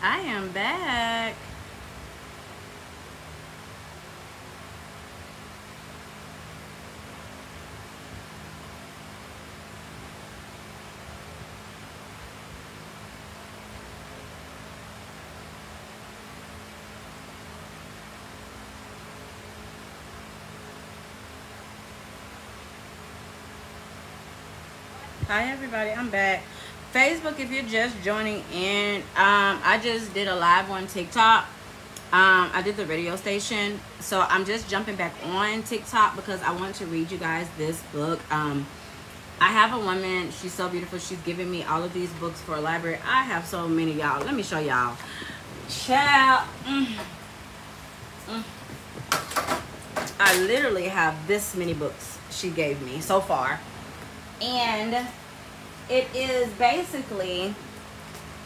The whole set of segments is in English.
I am back. Hi everybody, I'm back. Facebook, if you're just joining in, I just did a live on TikTok. I did the radio station, so I'm just jumping back on TikTok because I want to read you guys this book. I have a woman, she's so beautiful, she's giving me all of these books for a library. I have so many, y'all. Let me show y'all. Child, I literally have this many books she gave me so far. And it is basically,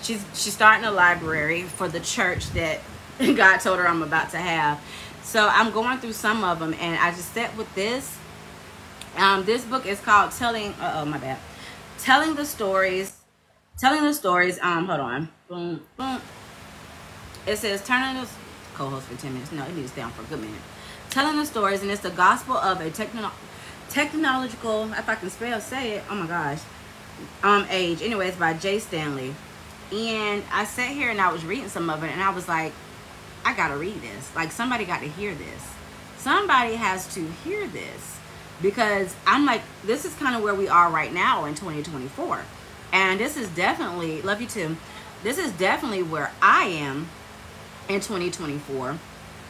she's starting a library for the church that God told her I'm about to have. So I'm going through some of them, and I just set with this. This book is called Telling the Stories. Hold on. Boom, boom. It says turning the co-host for 10 minutes. No, it needs to stay on for a good minute. Telling the Stories, and it's the gospel of a technological, if I can say it, oh my gosh, age. Anyways, by Jay Stanley. And I sat here and I was reading some of it, and I was like, I gotta read this. Like, somebody got to hear this. Somebody has to hear this, because I'm like, this is kind of where we are right now in 2024. And this is definitely, love you too, this is definitely where I am in 2024.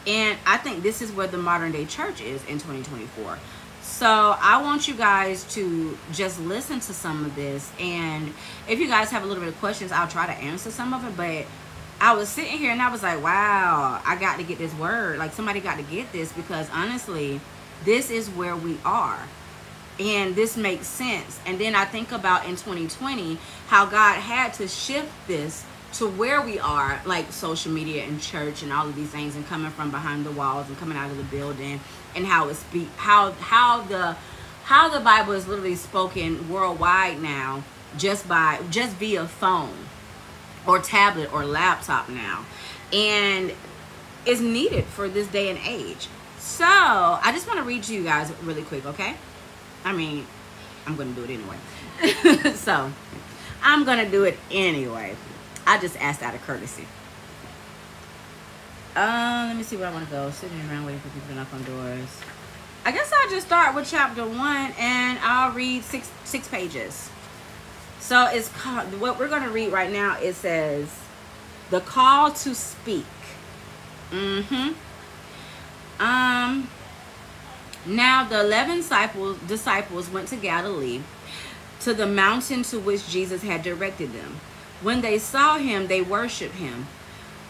And I think this is where the modern day church is in 2024. So I want you guys to just listen to some of this, and if you guys have a little bit of questions, I'll try to answer some of it. But I was sitting here and I was like, wow, I got to get this word. Like, somebody got to get this, because honestly, this is where we are, and this makes sense. And then I think about in 2020 how God had to shift this to where we are, like social media and church and all of these things, and coming from behind the walls and coming out of the building, and how the Bible is literally spoken worldwide now, just via phone or tablet or laptop now, and is needed for this day and age. So I just want to read to you guys really quick, okay? I mean, I'm gonna do it anyway. So I'm gonna do it anyway. I just asked out of courtesy. Let me see where I want to go. Sitting around waiting for people to knock on doors. I guess I'll just start with chapter 1, and I'll read six pages. So it's called, what we're going to read right now, it says, The Call to Speak. Now the 11 disciples went to Galilee, to the mountain to which Jesus had directed them. When they saw him, they worshiped him,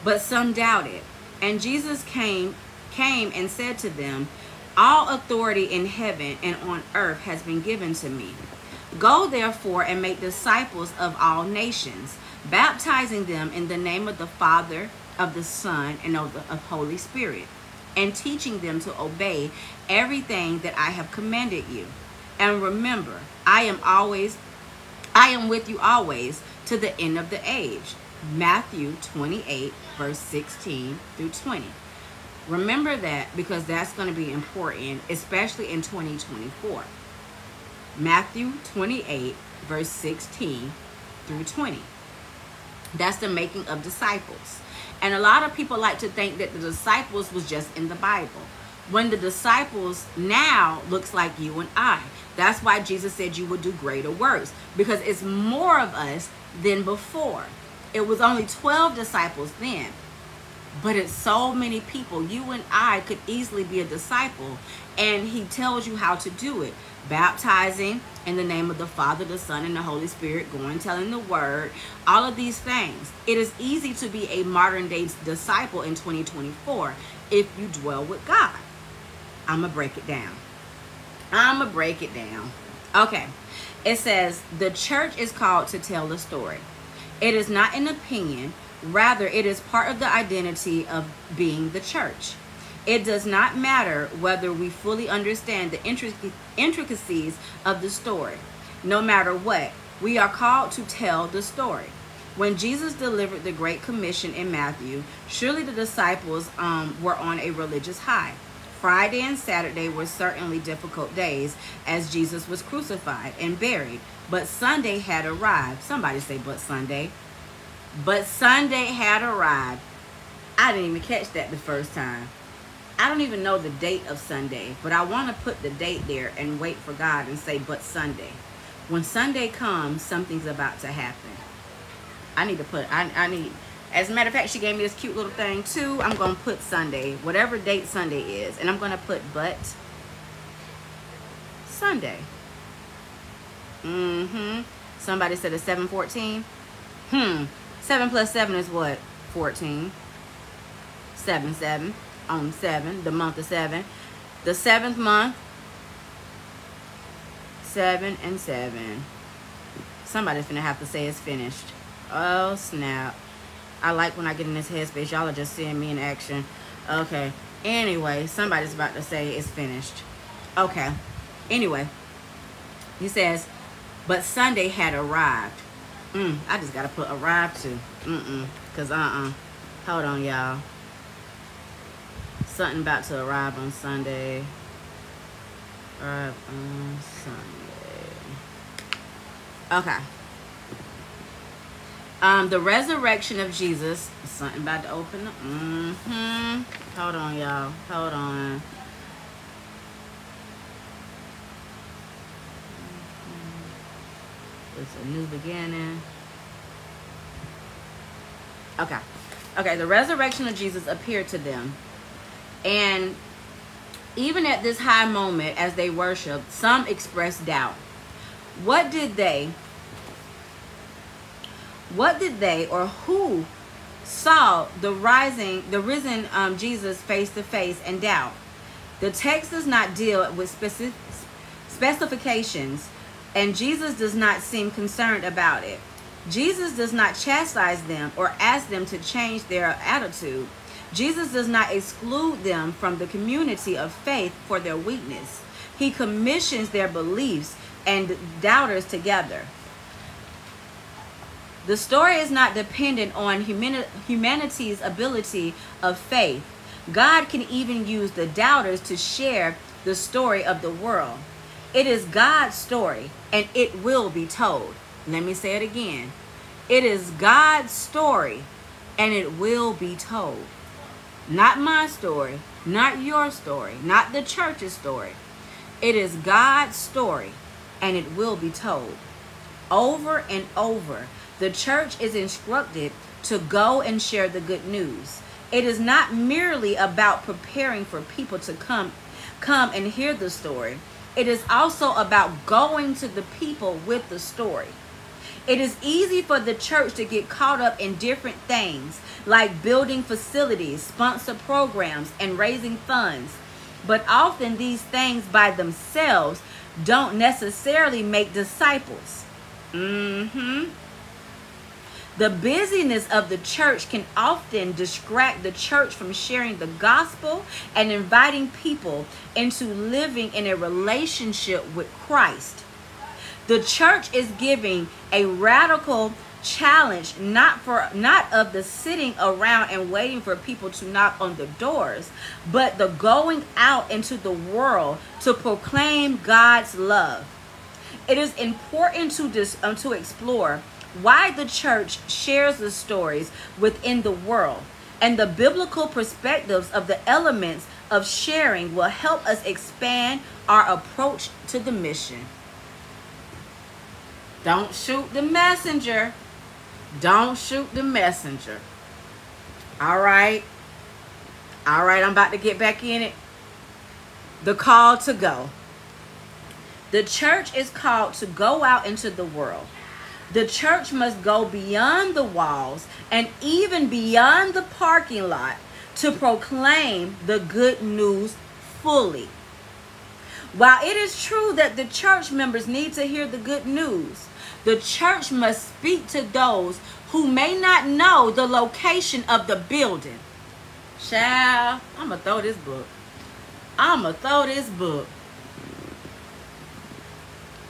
but some doubted. And Jesus came and said to them, All authority in heaven and on earth has been given to me. Go therefore and make disciples of all nations, baptizing them in the name of the Father, of the Son, and of the Holy Spirit, and teaching them to obey everything that I have commanded you. And remember, I am with you always, to the end of the age. Matthew 28, verse 16 through 20. Remember that, because that's going to be important, especially in 2024. Matthew 28, verse 16 through 20. That's the making of disciples. And a lot of people like to think that the disciples was just in the Bible, when the disciples now looks like you and I. That's why Jesus said you would do greater works, because it's more of us than before. It was only 12 disciples then, but it's so many people. You and I could easily be a disciple, and he tells you how to do it. Baptizing in the name of the Father, the Son, and the Holy Spirit, going, telling the word, all of these things. It is easy to be a modern day disciple in 2024 if you dwell with God. I'm going to break it down. Okay. It says, the church is called to tell the story. It is not an opinion. Rather, it is part of the identity of being the church. It does not matter whether we fully understand the intricacies of the story. No matter what, we are called to tell the story. When Jesus delivered the Great Commission in Matthew, surely the disciples were on a religious high. Friday and Saturday were certainly difficult days as Jesus was crucified and buried. But Sunday had arrived. Somebody say, but Sunday. But Sunday had arrived. I didn't even catch that the first time. I don't even know the date of Sunday, but I want to put the date there and wait for God and say, but Sunday. When Sunday comes, something's about to happen. I need to put, I need, as a matter of fact, she gave me this cute little thing too. I'm going to put Sunday, whatever date Sunday is, and I'm going to put but Sunday. Somebody said it's 7/14. 7 plus 7 is what? 14. 7 on 7, the month of 7. The 7th month, 7 and 7. Somebody's gonna have to say it's finished. Oh snap. I like when I get in this headspace. Y'all are just seeing me in action. Okay. Anyway, somebody's about to say it's finished. Okay. Anyway, he says, but Sunday had arrived. I just gotta put arrived too. Cause hold on, y'all. Something about to arrive on Sunday. Arrive on Sunday. Okay. The resurrection of Jesus. Something about to open up. Hold on, y'all. Hold on. It's a new beginning. Okay. Okay, the resurrection of Jesus appeared to them. And even at this high moment as they worshiped, some expressed doubt. What did they or who saw the risen Jesus face to face and doubt? The text does not deal with specifications, and Jesus does not seem concerned about it. Jesus does not chastise them or ask them to change their attitude. Jesus does not exclude them from the community of faith for their weakness. He commissions their beliefs and doubters together. The story is not dependent on humanity's ability of faith. God can even use the doubters to share the story of the world. It is God's story, and it will be told. Let me say it again. It is God's story, and it will be told. Not my story, not your story, not the church's story. It is God's story, and it will be told. Over and over, the church is instructed to go and share the good news. It is not merely about preparing for people to come and hear the story. It is also about going to the people with the story. It is easy for the church to get caught up in different things like building facilities, sponsor programs, and raising funds. But often these things by themselves don't necessarily make disciples. The busyness of the church can often distract the church from sharing the gospel and inviting people into living in a relationship with Christ. The church is giving a radical challenge, not of the sitting around and waiting for people to knock on the doors, but the going out into the world to proclaim God's love. It is important to explore why the church shares the stories within the world, and the biblical perspectives of the elements of sharing will help us expand our approach to the mission. Don't shoot the messenger. Don't shoot the messenger. All right. All right, I'm about to get back in it. The call to go. The church is called to go out into the world. The church must go beyond the walls and even beyond the parking lot to proclaim the good news fully. While it is true that the church members need to hear the good news, the church must speak to those who may not know the location of the building. Child, I'm going to throw this book. I'm going to throw this book.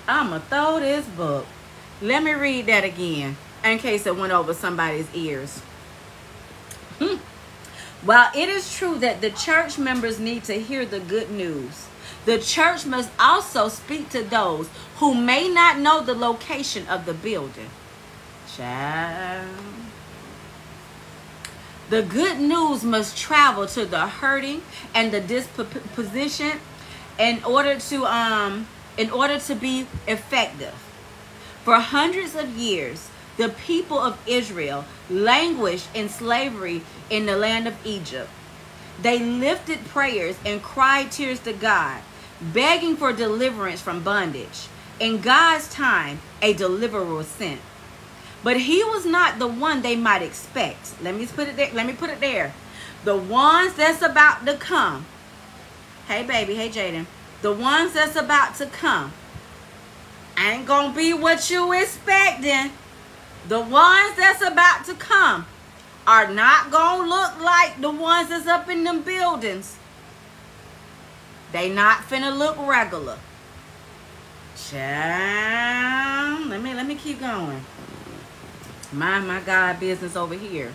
I'm going to throw this book. Let me read that again. in case it went over somebody's ears. While it is true that the church members need to hear the good news, the church must also speak to those who may not know the location of the building. Child. The good news must travel to the hurting and the dispositioned in order to be effective. For hundreds of years, the people of Israel languished in slavery in the land of Egypt. They lifted prayers and cried tears to God, begging for deliverance from bondage. In God's time, a deliverer was sent. But he was not the one they might expect. Let me put it there. The ones that's about to come. Hey, baby. Hey, Jaden. The ones that's about to come ain't gonna be what you expecting. The ones that's about to come are not gonna look like the ones that's up in them buildings. They not finna look regular. Child, let me keep going. Mind my God business over here.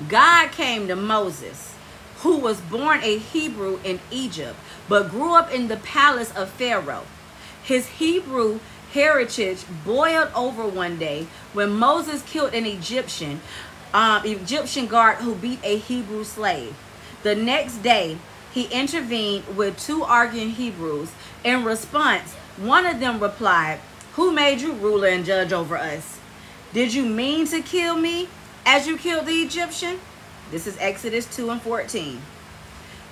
God came to Moses, who was born a Hebrew in Egypt, but grew up in the palace of Pharaoh. His Hebrew heritage boiled over one day when Moses killed an Egyptian guard who beat a Hebrew slave. The next day, he intervened with two arguing Hebrews. In response, one of them replied, "Who made you ruler and judge over us? Did you mean to kill me as you killed the Egyptian?" This is Exodus 2:14.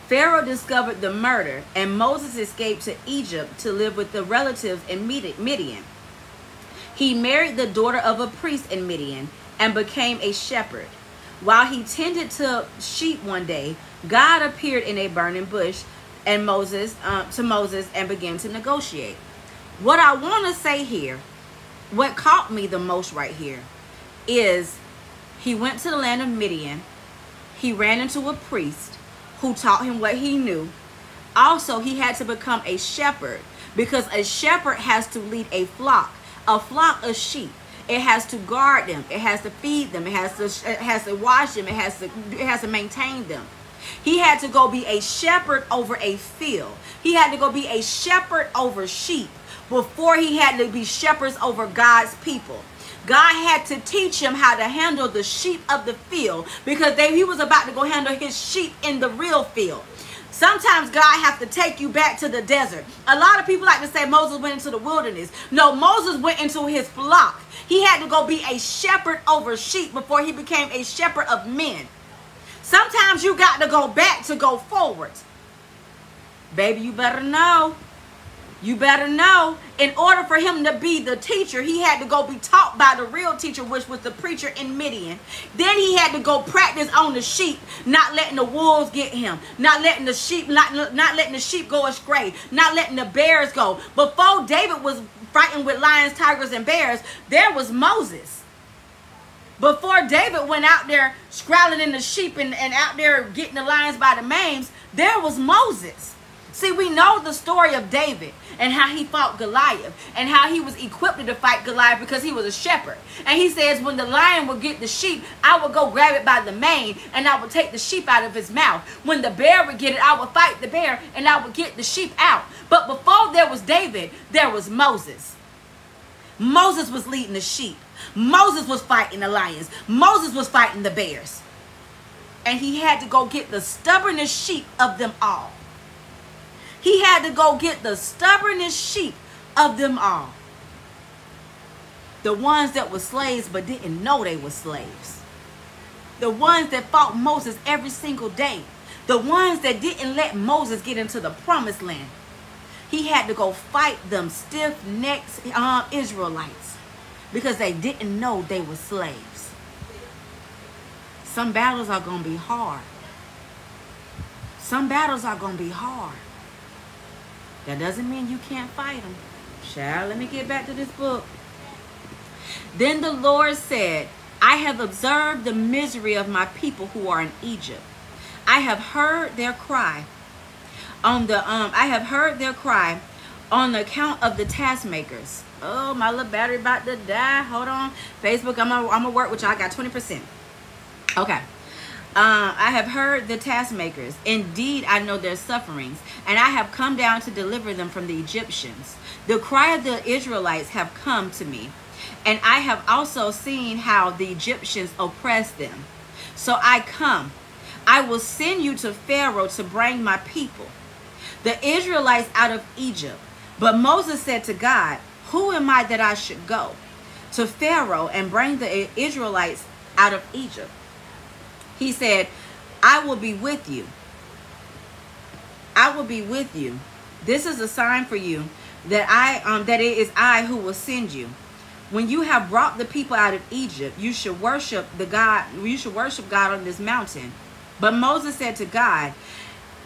Pharaoh discovered the murder, and Moses escaped to Egypt to live with the relatives in Midian. He married the daughter of a priest in Midian and became a shepherd. While he tended to sheep one day, God appeared in a burning bush to Moses and began to negotiate. What I want to say here, what caught me the most right here, is he went to the land of Midian. He ran into a priest who taught him what he knew. Also, he had to become a shepherd, because a shepherd has to lead a flock of sheep. It has to guard them. It has to feed them. It has to wash them. It has to maintain them. He had to go be a shepherd over a field. He had to go be a shepherd over sheep before he had to be shepherds over God's people. God had to teach him how to handle the sheep of the field, because he was about to go handle his sheep in the real field. Sometimes God has to take you back to the desert. A lot of people like to say Moses went into the wilderness. No, Moses went into his flock. He had to go be a shepherd over sheep before he became a shepherd of men. Sometimes you got to go back to go forward. Baby, you better know. You better know. In order for him to be the teacher, he had to go be taught by the real teacher, which was the preacher in Midian. Then he had to go practice on the sheep, not letting the wolves get him, not letting the sheep go astray, not letting the bears go. Before David was fighting with lions, tigers, and bears, there was Moses. Before David went out there scrolling in the sheep and out there getting the lions by the manes, there was Moses. See, we know the story of David and how he fought Goliath and how he was equipped to fight Goliath because he was a shepherd. And he says, when the lion would get the sheep, I would go grab it by the mane and I would take the sheep out of his mouth. When the bear would get it, I would fight the bear and I would get the sheep out. But before there was David, there was Moses. Moses was leading the sheep. Moses was fighting the lions. Moses was fighting the bears. And he had to go get the stubbornest sheep of them all. He had to go get the stubbornest sheep of them all. The ones that were slaves but didn't know they were slaves. The ones that fought Moses every single day. The ones that didn't let Moses get into the promised land. He had to go fight them stiff-necked Israelites because they didn't know they were slaves. Some battles are going to be hard. Some battles are going to be hard. That doesn't mean you can't fight them. Child, let me get back to this book. Then the Lord said, I have observed the misery of my people who are in Egypt. I have heard their cry on the account of the taskmakers. Oh, my little battery about to die. Hold on. Facebook, I'm gonna work with y'all. I got 20%. Okay. I have heard the taskmakers. Indeed, I know their sufferings, and I have come down to deliver them from the Egyptians. The cry of the Israelites have come to me, and I have also seen how the Egyptians oppress them. So I come. I will send you to Pharaoh to bring my people, the Israelites, out of Egypt. But Moses said to God, who am I that I should go to Pharaoh and bring the Israelites out of Egypt? He said, I will be with you. I will be with you. This is a sign for you that it is I who will send you. When you have brought the people out of Egypt, you should worship God on this mountain. But Moses said to God,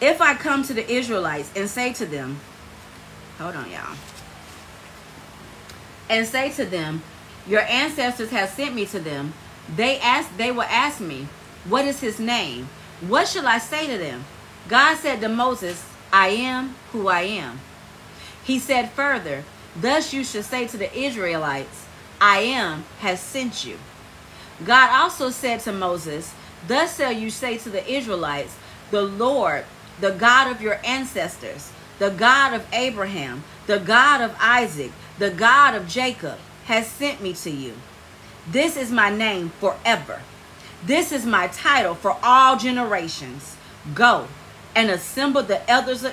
if I come to the Israelites and say to them, hold on, y'all, and say to them, your ancestors have sent me to them, they will ask me, what is his name? What shall I say to them? God said to Moses, I am who I am. He said further, thus you should say to the Israelites, I am has sent you. God also said to Moses, thus shall you say to the Israelites, the Lord, the God of your ancestors, the God of Abraham, the God of Isaac, the God of Jacob, has sent me to you. This is my name forever. This is my title for all generations. Go and assemble the elders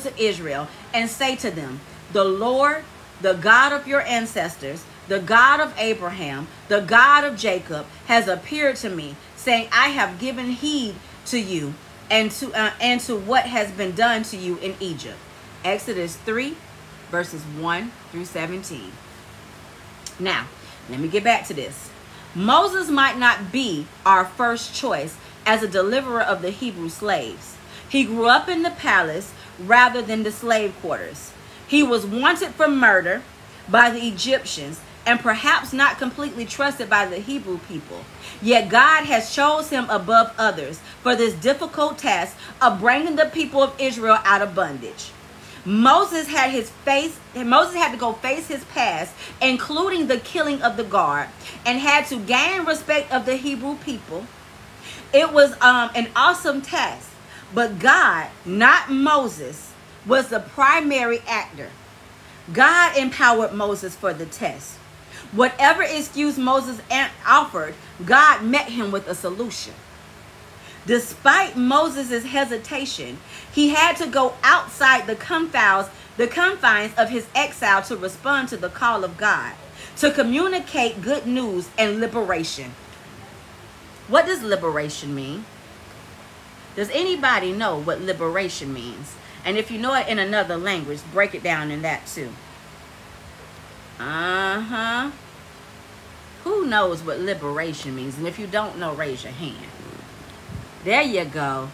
of Israel and say to them, the Lord, the God of your ancestors, the God of Abraham, the God of Jacob, has appeared to me, saying, I have given heed to you and to what has been done to you in Egypt. Exodus 3, verses 1 through 17. Now, let me get back to this. Moses might not be our first choice as a deliverer of the Hebrew slaves. He grew up in the palace rather than the slave quarters. He was wanted for murder by the Egyptians and perhaps not completely trusted by the Hebrew people. Yet God has chosen him above others for this difficult task of bringing the people of Israel out of bondage. Moses had to go face his past, including the killing of the guard, and had to gain respect of the Hebrew people. It was an awesome task, but God, not Moses, was the primary actor. God empowered Moses for the test. Whatever excuse Moses offered, God met him with a solution. Despite Moses' hesitation, he had to go outside the confines of his exile to respond to the call of God, to communicate good news and liberation. What does liberation mean? Does anybody know what liberation means? And if you know it in another language, break it down in that too. Who knows what liberation means? And if you don't know, raise your hand. There you go.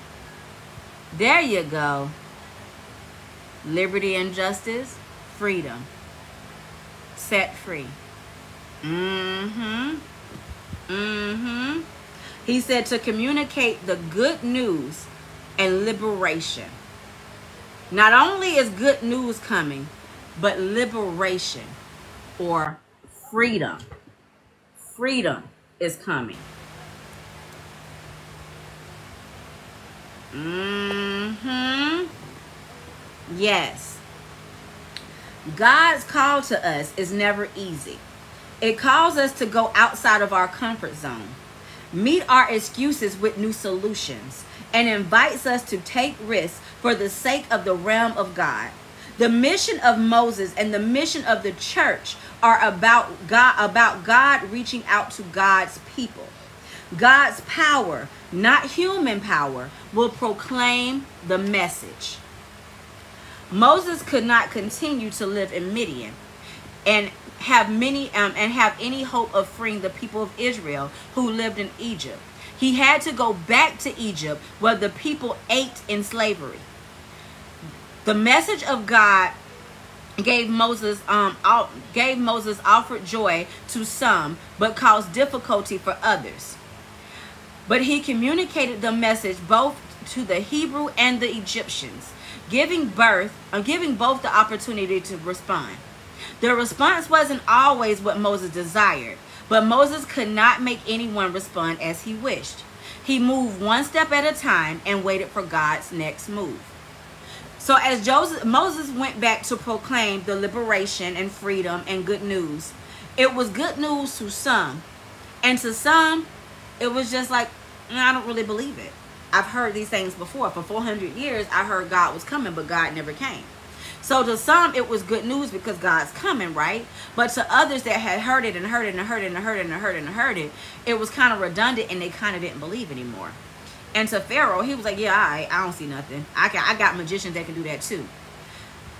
There you go. Liberty and justice, freedom. Set free. He said to communicate the good news and liberation. Not only is good news coming, but liberation or freedom. Freedom is coming. Yes. God's call to us is never easy. It calls us to go outside of our comfort zone, meet our excuses with new solutions, and invites us to take risks for the sake of the realm of God. The mission of Moses and the mission of the church are about God reaching out to God's people. God's power, not human power, will proclaim the message. Moses could not continue to live in Midian and have any hope of freeing the people of Israel who lived in Egypt. He had to go back to Egypt where the people ate in slavery. The message of God gave Moses offered joy to some, but caused difficulty for others. But he communicated the message both to the Hebrew and the Egyptians, giving both the opportunity to respond. The response wasn't always what Moses desired, but Moses could not make anyone respond as he wished. He moved one step at a time and waited for God's next move. So as Moses went back to proclaim the liberation and freedom and good news, it was good news to some. And to some, it was just like, I don't really believe it. I've heard these things before. For 400 years, I heard God was coming, but God never came. So to some, it was good news because God's coming, right? But to others that had heard it and heard it and heard it and heard it and heard it and heard it, it was kind of redundant and they kind of didn't believe anymore. And to Pharaoh, he was like, yeah, I don't see nothing. I got magicians that can do that too.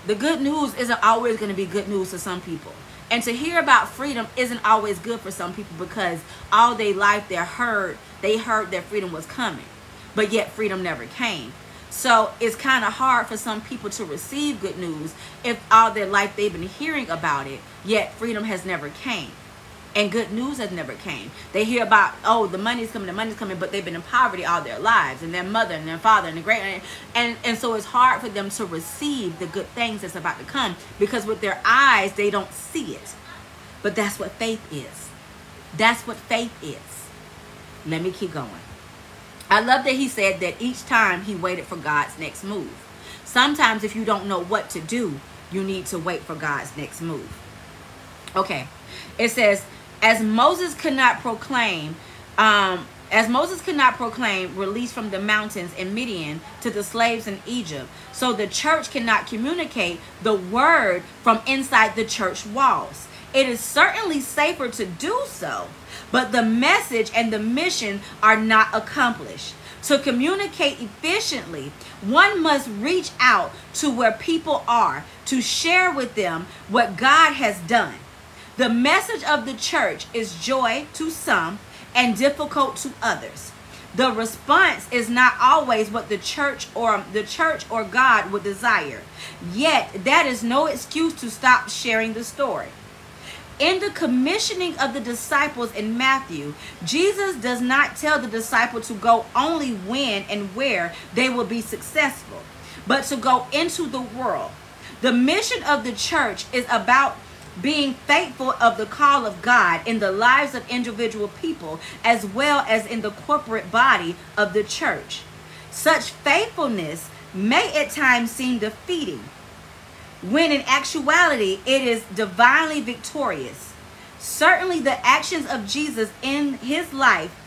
The good news isn't always going to be good news to some people. And to hear about freedom isn't always good for some people because all their life they heard that freedom was coming. But yet freedom never came. So it's kind of hard for some people to receive good news if all their life they've been hearing about it, yet freedom has never came. And good news has never came. They hear about, oh, the money's coming, but they've been in poverty all their lives, and their mother and their father and the great, and so it's hard for them to receive the good things that's about to come because with their eyes they don't see it. But that's what faith is. That's what faith is. Let me keep going. I love that he said that each time he waited for God's next move. Sometimes if you don't know what to do, you need to wait for God's next move. Okay. It says, as Moses could not proclaim release from the mountains in Midian to the slaves in Egypt, so the church cannot communicate the word from inside the church walls. It is certainly safer to do so, but the message and the mission are not accomplished. To communicate efficiently, one must reach out to where people are to share with them what God has done. The message of the church is joy to some and difficult to others. The response is not always what the church or God would desire. Yet, that is no excuse to stop sharing the story. In the commissioning of the disciples in Matthew, Jesus does not tell the disciple to go only when and where they will be successful, but to go into the world. The mission of the church is about being faithful of the call of God in the lives of individual people as well as in the corporate body of the church. Such faithfulness may at times seem defeating, when in actuality it is divinely victorious. Certainly the actions of Jesus in his life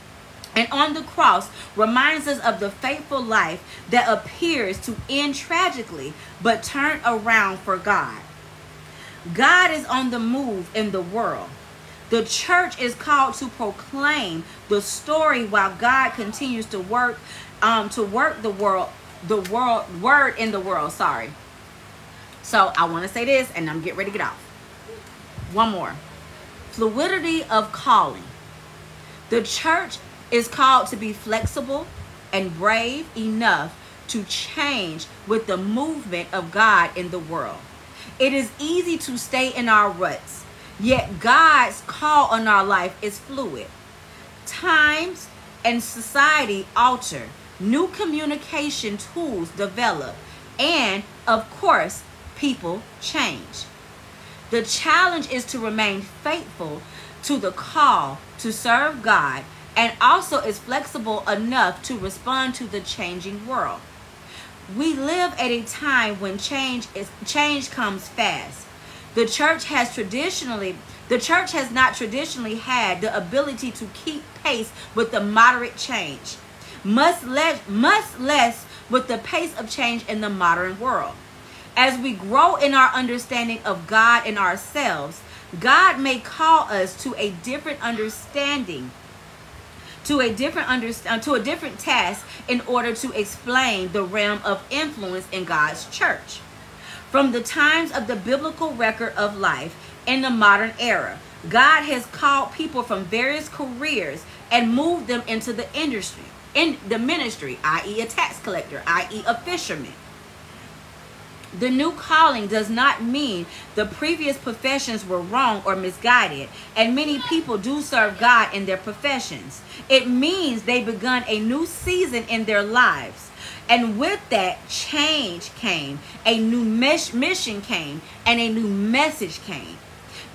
and on the cross reminds us of the faithful life that appears to end tragically but turn around for God. God is on the move in the world. The church is called to proclaim the story while God continues to work the word in the world. Sorry. So I want to say this and I'm getting ready to get off. One more. Fluidity of calling. The church is called to be flexible and brave enough to change with the movement of God in the world. It is easy to stay in our ruts, yet God's call on our life is fluid. Times and society alter, new communication tools develop, and of course, people change. The challenge is to remain faithful to the call to serve God and also is flexible enough to respond to the changing world. We live at a time when change comes fast. The church has not traditionally had the ability to keep pace with the moderate change, much less with the pace of change in the modern world. As we grow in our understanding of God and ourselves, God may call us to a different understanding, to a different task in order to explain the realm of influence in God's church. From the times of the biblical record of life in the modern era, God has called people from various careers and moved them into the ministry, i.e. a tax collector, i.e. a fisherman. The new calling does not mean the previous professions were wrong or misguided, and many people do serve God in their professions. It means they begun a new season in their lives. And with that, change came, a new mission came, and a new message came.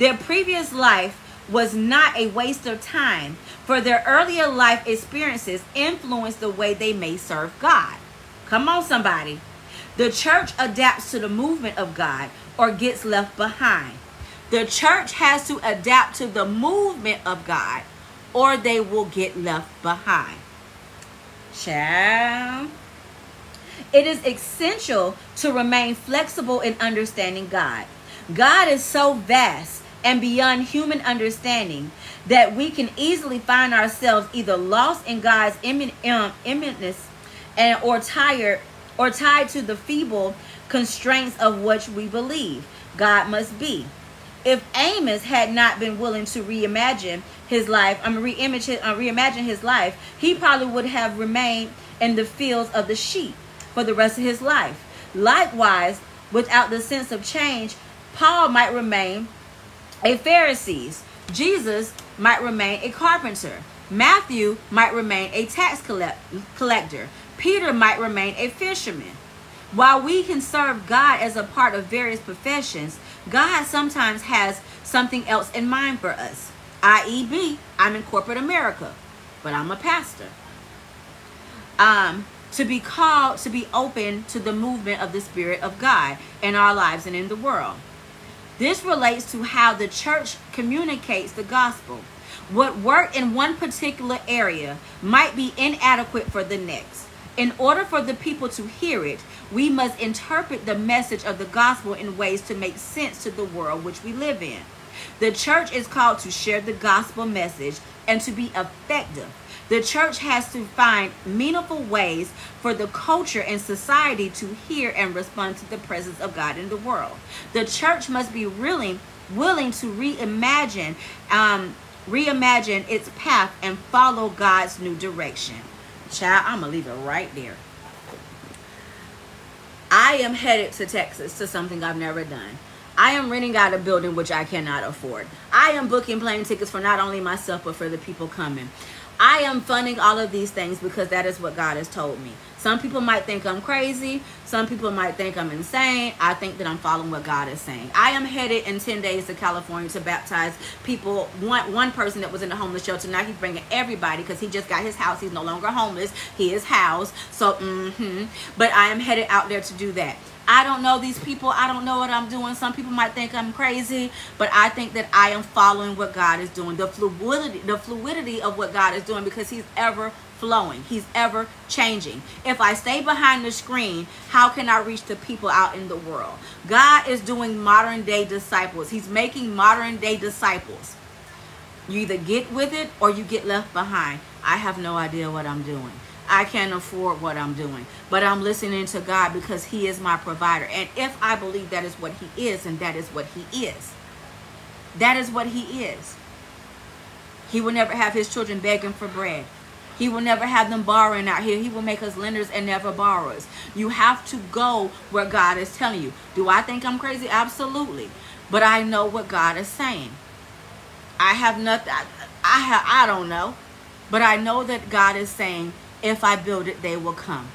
Their previous life was not a waste of time, for their earlier life experiences influenced the way they may serve God. Come on, somebody. The church adapts to the movement of God or gets left behind. The church has to adapt to the movement of God or they will get left behind. Child. It is essential to remain flexible in understanding God. God is so vast and beyond human understanding that we can easily find ourselves either lost in God's imminence or tied to the feeble constraints of which we believe God must be. If Amos had not been willing to reimagine his life, he probably would have remained in the fields of the sheep for the rest of his life. Likewise, without the sense of change, Paul might remain a Pharisee. Jesus might remain a carpenter. Matthew might remain a tax collector. Peter might remain a fisherman. While we can serve God as a part of various professions, God sometimes has something else in mind for us. i.e., I'm in corporate America, but I'm a pastor. To be called to be open to the movement of the Spirit of God in our lives and in the world. This relates to how the church communicates the gospel. What worked in one particular area might be inadequate for the next. In order for the people to hear it, we must interpret the message of the gospel in ways to make sense to the world which we live in. The church is called to share the gospel message and to be effective. The church has to find meaningful ways for the culture and society to hear and respond to the presence of God in the world. The church must be really willing to reimagine its path and follow God's new direction. Child, I'm going to leave it right there. I am headed to Texas to something I've never done. I am renting out a building which I cannot afford. I am booking plane tickets for not only myself, but for the people coming. I am funding all of these things because that is what God has told me. Some people might think I'm crazy. Some people might think I'm insane. I think that I'm following what God is saying. I am headed in 10 days to California to baptize people. One person that was in the homeless shelter. Now he's bringing everybody because he just got his house. He's no longer homeless. He is housed. So, But I am headed out there to do that. I don't know these people. I don't know what I'm doing. Some people might think I'm crazy, but I think that I am following what God is doing. The fluidity of what God is doing, because he's ever flowing. He's ever changing. If I stay behind the screen, how can I reach the people out in the world? God is doing modern day disciples. He's making modern day disciples. You either get with it or you get left behind. I have no idea what I'm doing. I can't afford what I'm doing, but I'm listening to God because he is my provider. And if I believe that is what he is, and that is what he is, that is what he is. He will never have his children begging for bread. He will never have them borrowing out here. He will make us lenders and never borrowers. You have to go where God is telling you. Do I think I'm crazy? Absolutely. But I know what God is saying. I have nothing. I don't know. But I know that God is saying, if I build it, they will come.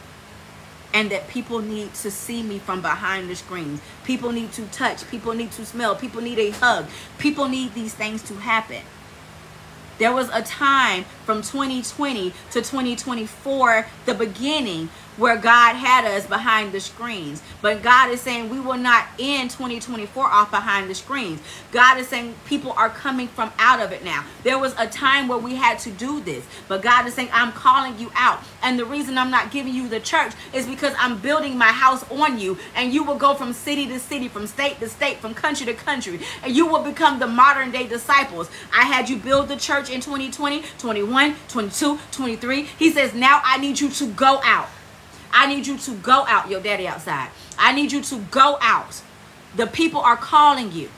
And that people need to see me from behind the screens. People need to touch. People need to smell. People need a hug. People need these things to happen. There was a time from 2020 to 2024, the beginning, where God had us behind the screens. But God is saying we will not end 2024 off behind the screens. God is saying people are coming from out of it now. There was a time where we had to do this. But God is saying, I'm calling you out. And the reason I'm not giving you the church is because I'm building my house on you. And you will go from city to city, from state to state, from country to country. And you will become the modern day disciples. I had you build the church in 2020, 21, 22, 23. He says, now I need you to go out. I need you to go out. Your daddy outside. I need you to go out. The people are calling you.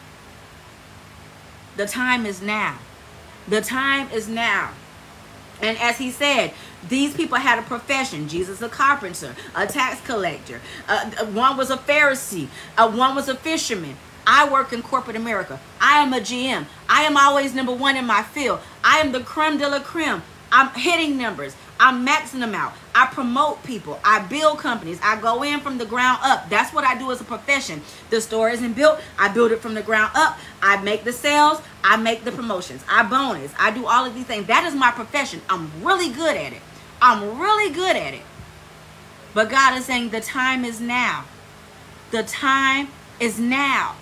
The time is now. The time is now. And as he said, these people had a profession. Jesus, a carpenter, a tax collector. One was a Pharisee. One was a fisherman. I work in corporate America. I am a GM. I am always #1 in my field. I am the creme de la creme. I'm hitting numbers. I'm maxing them out. I promote people. I build companies. I go in from the ground up. That's what I do as a profession. The store isn't built. I build it from the ground up. I make the sales. I make the promotions. I bonus. I do all of these things. That is my profession. I'm really good at it. I'm really good at it. But God is saying the time is now. The time is now.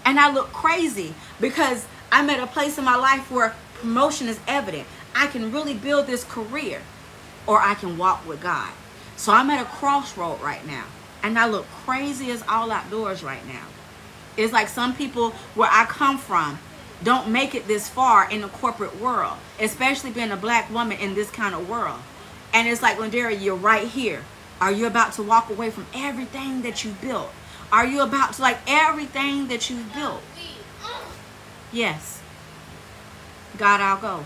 And I look crazy because I'm at a place in my life where promotion is evident. I can really build this career, or I can walk with God. So I'm at a crossroad right now. And I look crazy as all outdoors right now. It's like some people where I come from don't make it this far in the corporate world, especially being a black woman in this kind of world. And it's like, Lindera, you're right here. Are you about to walk away from everything that you built? Are you about to, like, everything that you've built? Yes. God, I'll go.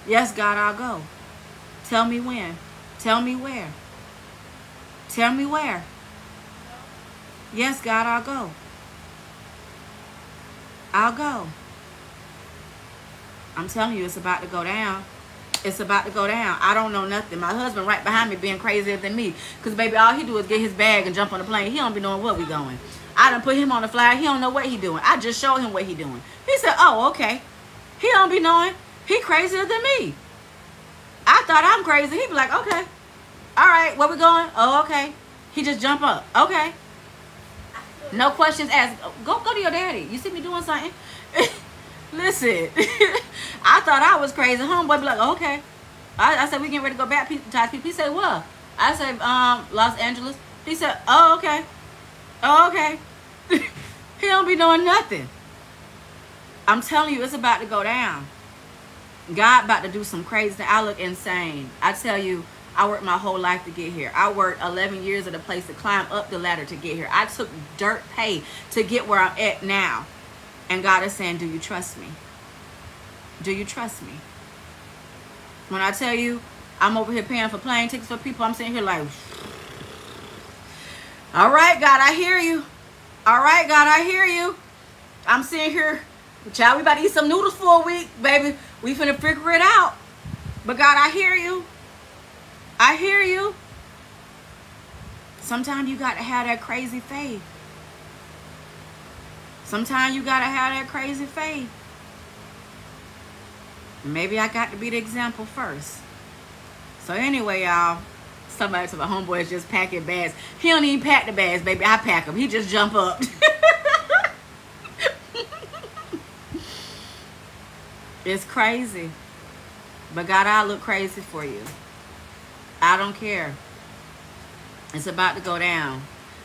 Yes, God, I'll go. Tell me when. Tell me where. Tell me where. Yes, God, I'll go. I'll go. I'm telling you, it's about to go down. It's about to go down. I don't know nothing. My husband right behind me being crazier than me. Because, baby, all he do is get his bag and jump on the plane. He don't be knowing where we going. I done put him on the flyer. He don't know what he doing. I just showed him what he doing. He said, oh, okay. He don't be knowing. He crazier than me. I thought I'm crazy. He be like, okay. All right, where we going? Oh, okay. He just jump up. Okay. No questions asked. Go to your daddy. You see me doing something? Listen, I thought I was crazy. Homeboy be like, oh, okay. I said, we getting ready to go baptize people. He said, what? I said, Los Angeles. He said, oh, okay. Oh, okay. He don't be doing nothing. I'm telling you, it's about to go down. God about to do some crazy. I look insane. I tell you, I worked my whole life to get here. I worked 11 years at a place to climb up the ladder to get here. I took dirt pay to get where I'm at now. And God is saying, do you trust me? Do you trust me? When I tell you, I'm over here paying for plane tickets for people, I'm sitting here like, all right, God, I hear you. All right, God, I hear you. I'm sitting here, child, we about to eat some noodles for a week, baby. We finna figure it out. But God, I hear you. I hear you. Sometimes you got to have that crazy faith. Sometimes you got to have that crazy faith. Maybe I got to be the example first. So anyway, y'all, somebody to my homeboy is just packing bags. He don't even pack the bags, baby. I pack them. He just jump up. It's crazy. But God, I'll look crazy for you. I don't care. It's about to go down.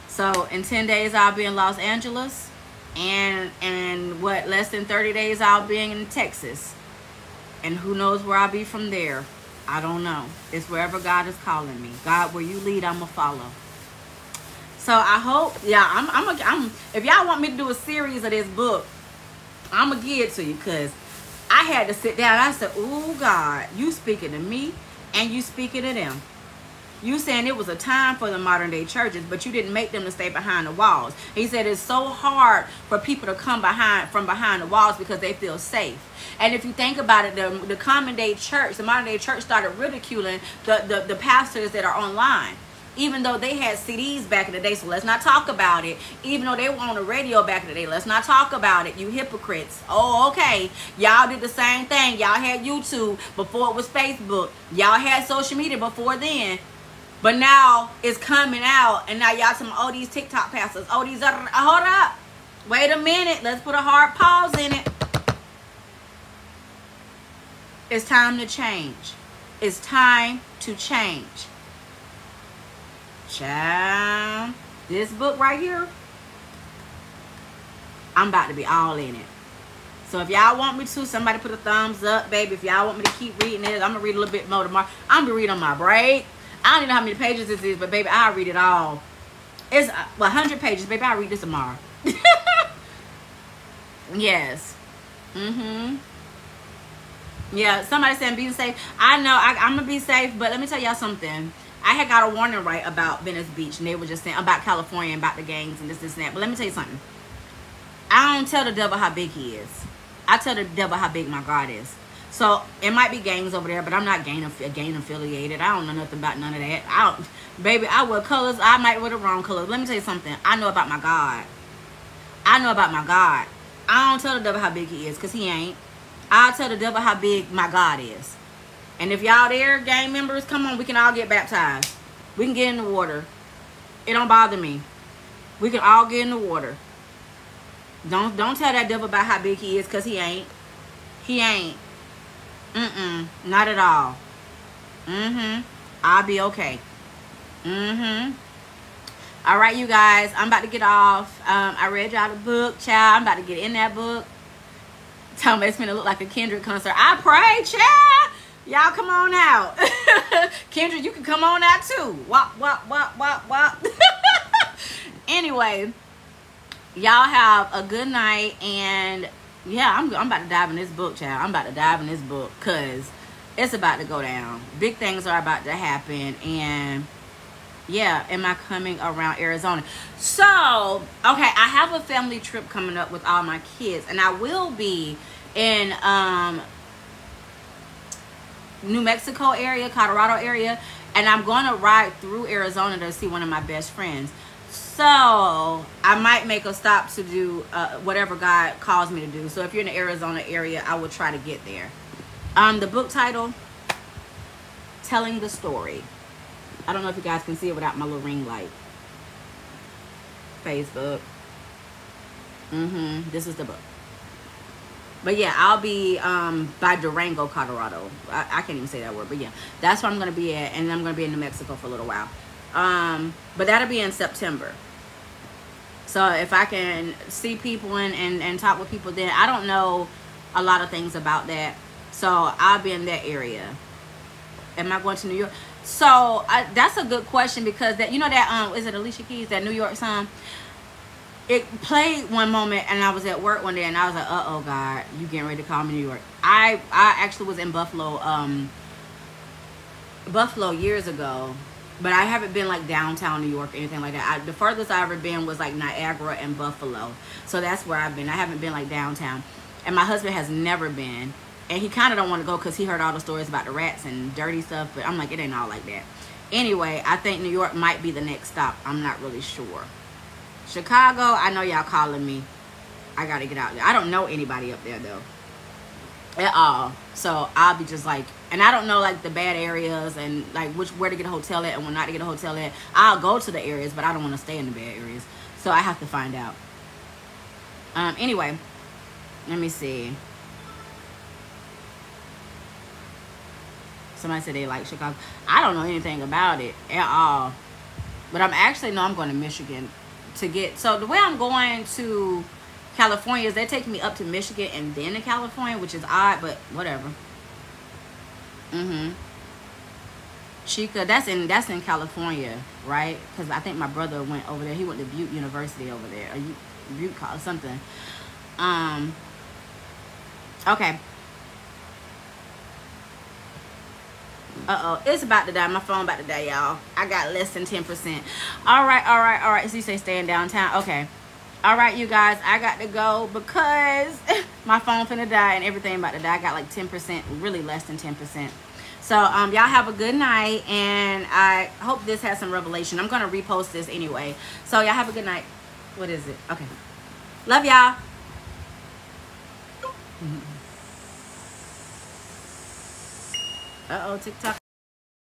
So in 10 days, I'll be in Los Angeles. And what, less than 30 days, I'll be in Texas. And who knows where I'll be from there. I don't know. It's wherever God is calling me. God, where you lead, I'm going to follow. So I hope, yeah, I'm if y'all want me to do a series of this book, I'm going to give it to you, because I had to sit down. I said, oh, God, you speaking to me and you speaking to them. You saying it was a time for the modern day churches, but you didn't make them to stay behind the walls. He said it's so hard for people to come from behind the walls because they feel safe. And if you think about it, the common day church, the modern day church started ridiculing the pastors that are online. Even though they had CDs back in the day, so let's not talk about it. Even though they were on the radio back in the day, let's not talk about it. You hypocrites. Oh, okay. Y'all did the same thing. Y'all had YouTube before it was Facebook. Y'all had social media before then. But now it's coming out, and now y'all talking, oh, these TikTok pastors, oh, these other, hold up. Wait a minute. Let's put a hard pause in it. It's time to change. It's time to change. Child, this book right here, I'm about to be all in it. So if y'all want me to, somebody put a thumbs up, baby. If y'all want me to keep reading it, I'm going to read a little bit more tomorrow. I'm going to read on my break. I don't even know how many pages this is, but baby, I'll read it all. It's 100 pages, baby. I'll read this tomorrow. Yes. Yeah, somebody saying be safe. I know, I'm going to be safe, but let me tell y'all something. I had got a warning right about Venice Beach, and they were just saying about California and about the gangs and this and that. But let me tell you something. I don't tell the devil how big he is. I tell the devil how big my God is. So it might be gangs over there, but I'm not gang affiliated. I don't know nothing about none of that. Baby, I wear colors. I might wear the wrong colors. Let me tell you something. I know about my God. I know about my God. I don't tell the devil how big he is, because he ain't. I'll tell the devil how big my God is. And if y'all there, gang members, come on, we can all get baptized. We can get in the water. It don't bother me. We can all get in the water. Don't tell that devil about how big he is, because he ain't. He ain't. Not at all. I'll be okay. All right, you guys, I'm about to get off. I read y'all the book, child. I'm about to get in that book. Tell me it's gonna look like a Kendrick concert. I pray, child. Y'all come on out. Kendrick, you can come on out too. Wop, wop, wop, wop, wop. Anyway, y'all have a good night. And yeah, I'm about to dive in this book, child. I'm about to dive in this book, because it's about to go down. Big things are about to happen. And yeah, am I coming around Arizona? So, okay, I have a family trip coming up with all my kids, and I will be in New Mexico area, Colorado area, and I'm going to ride through Arizona to see one of my best friends. So I might make a stop to do whatever God calls me to do. So if you're in the Arizona area, I will try to get there. The book title, Telling the Story. I don't know if you guys can see it without my little ring light. Facebook. This is the book. But yeah, I'll be by Durango, Colorado. I can't even say that word, but yeah, that's where I'm going to be at. And I'm going to be in New Mexico for a little while. But that'll be in September. So if I can see people and talk with people then, I don't know a lot of things about that. So I'll be in that area. Am I going to New York? So that's a good question, because that, you know, that is it Alicia Keys, that New York song? It played one moment, and I was at work one day, and I was like, uh-oh, God, you getting ready to call me New York. I actually was in Buffalo years ago, but I haven't been like downtown New York or anything like that. The furthest I ever been was like Niagara and Buffalo. So that's where I've been. I haven't been like downtown. And my husband has never been. And he kind of don't want to go because he heard all the stories about the rats and dirty stuff. But I'm like, it ain't all like that. Anyway, I think New York might be the next stop. I'm not really sure. Chicago, I know y'all calling me. I got to get out there. I don't know anybody up there, though. At all. So I'll be just like, and I don't know like the bad areas and like where to get a hotel at and where not to get a hotel at. I'll go to the areas, but I don't want to stay in the bad areas. So I have to find out. Anyway, let me see. Somebody said they like Chicago. I don't know anything about it at all. But I'm going to Michigan to get, so the way I'm going to California is they're taking me up to Michigan and then to California, which is odd, but whatever. Chica, that's in California, right? Because I think my brother went over there. He went to Butte University over there, or Butte College, something. Okay. Uh-oh, it's about to die. My phone about to die, y'all. I got less than 10%. All right. So you say staying downtown? Okay. All right, you guys, I got to go because my phone finna die and everything about to die. I got like 10%, really less than 10%. So y'all have a good night, and I hope this has some revelation. I'm gonna repost this anyway. So y'all have a good night. What is it? Okay. Love y'all. Uh-oh, TikTok.